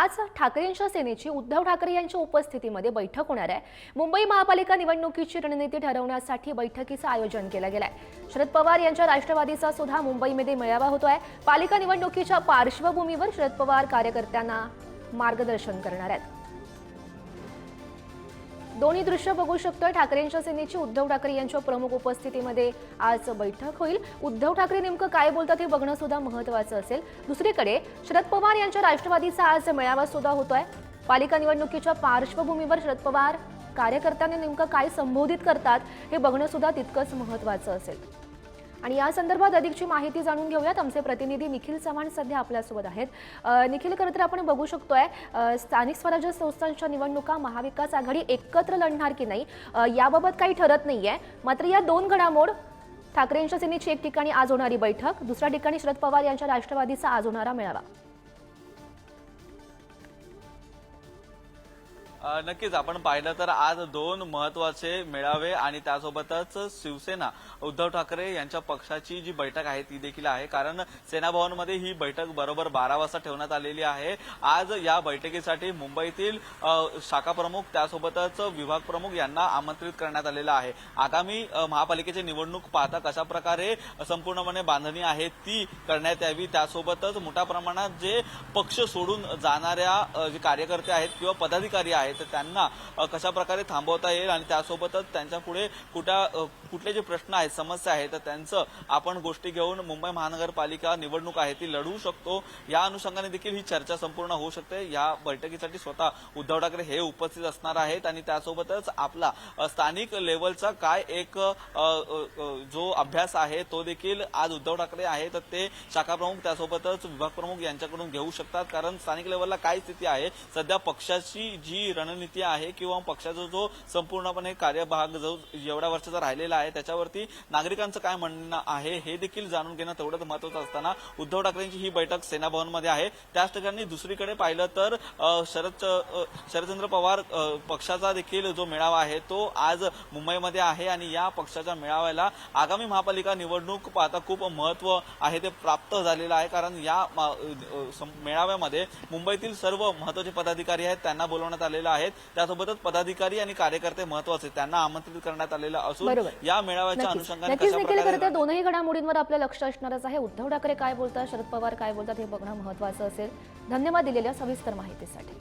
आज ठाकरेंच्या सेनेची उद्धव ठाकरे यांच्या उपस्थितीमध्ये बैठक होणार आहे। मुंबई महापालिका निवडणुकीची रणनीती ठरवण्यासाठी बैठकीचं आयोजन केलं गेलंय। शरद पवार यांच्या राष्ट्रवादीचा सुद्धा मुंबईमध्ये मेळावा होतोय। पालिका निवडणुकीच्या पार्श्वभूमीवर शरद पवार कार्यकर्त्यांना मार्गदर्शन करणार आहेत। दोन्ही दृश्य बघू शकतोय। ठाकरेंच्या सेनेची उद्धव ठाकरे यांच्या प्रमुख उपस्थितीमध्ये आज बैठक होईल। उद्धव ठाकरे नेमकं काय बोलतात हे बघणं सुद्धा महत्त्वाचं असेल। दुसरीकडे शरद पवार यांच्या राष्ट्रवादीचा आज मेळावा सुद्धा होतोय। पालिका निवडणुकीच्या पार्श्वभूमीवर शरद पवार कार्यकर्त्यांना नेमकं काय संबोधित करतात हे बघणं सुद्धा तितकंच महत्त्वाचं असेल। आणि या संदर्भात अधिकची माहिती जाणून घेऊयात। आमचे प्रतिनिधी निखिल चव्हाण सध्या आपल्यासोबत आहेत। निखिल, खरं तर आपण बघू शकतोय स्थानिक स्वराज्य संस्थांच्या निवडणुका महाविकास आघाडी एकत्र लढणार की नाही याबाबत काही ठरत नाहीये। मात्र या दोन घडामोड, ठाकरेंच्या सेनेची एक ठिकाणी आज होणारी बैठक, दुसऱ्या ठिकाणी शरद पवार यांच्या राष्ट्रवादीचा आज होणारा मेळावा। नक्कीच आपण पाहिलं तर आज दोन महत्वाचे मेळावे आणि त्यासोबतच शिवसेना उद्धव ठाकरे यांच्या पक्षाची जी बैठक आहे ती देखील आहे। कारण सेना भवनमध्ये ही बैठक बरोबर 12 वाजता ठेवण्यात आलेली आहे। आज या बैठकीसाठी मुंबईतील शाखा प्रमुख त्यासोबतच विभाग प्रमुख यांना आमंत्रित करण्यात आलेलं आहे। आगामी महापालिकेची निवडणूक पाहता कशा प्रकारे संपूर्णपणे बांधणी आहे ती करण्यात यावी, त्यासोबतच मोठ्या प्रमाणात जे पक्ष सोडून जाणाऱ्या जे कार्यकर्ते आहेत किंवा पदाधिकारी आहेत तर त्यांना कशा प्रकारे थांबवता येईल आणि त्यासोबतच त्यांच्या पुढे कुठले जे प्रश्न आहेत, समस्या आहेत तर त्यांचं आपण गोष्टी घेऊन मुंबई महानगरपालिका निवडणूक आहे ती लढवू शकतो, या अनुषंगाने देखील ही चर्चा संपूर्ण होऊ शकते। या बैठकीसाठी स्वतः उद्धव ठाकरे हे उपस्थित असणार आहेत आणि त्यासोबतच आपला स्थानिक लेवलचा काय एक जो अभ्यास आहे तो देखील आज उद्धव ठाकरे आहे तर ते शाखा प्रमुख त्यासोबतच विभाग प्रमुख यांच्याकडून घेऊ शकतात। कारण स्थानिक लेवलला काय स्थिती आहे, सध्या पक्षाची जी रणनीती आहे किंवा पक्षाचा जो संपूर्णपणे कार्यभाग जो एवढ्या वर्षाचा राहिलेला आहे त्याच्यावरती नागरिकांचं काय म्हणणं आहे हे देखील जाणून घेणं तेवढंच महत्त्वाचं असताना उद्धव ठाकरेंची ही बैठक सेना भवनमध्ये आहे। त्याच ठिकाणी दुसरीकडे पाहिलं तर शरदचंद्र पवार पक्षाचा देखील जो मेळावा आहे तो आज मुंबईमध्ये आहे आणि या पक्षाच्या मेळाव्याला आगामी महापालिका निवडणूक पाहता खूप महत्त्व आहे ते प्राप्त झालेलं आहे। कारण या मेळाव्यामध्ये मुंबईतील सर्व महत्त्वाचे पदाधिकारी आहेत त्यांना बोलवण्यात आलेलं आहे। त्यासोबतच पदाधिकारी आणि कार्यकर्ते महत्त्वाचे त्यांना आमंत्रित करण्यात आलेलं असून या मेळाव्याच्या अनुषंगाने कशा प्रकारे दोनही घडामोडींवर आपलं लक्ष असणारच आहे। उद्धव ठाकरे काय बोलतात, शरद पवार काय बोलतात हे बघणं महत्त्वाचं असेल। धन्यवाद दिलेल्या सविस्तर माहितीसाठी।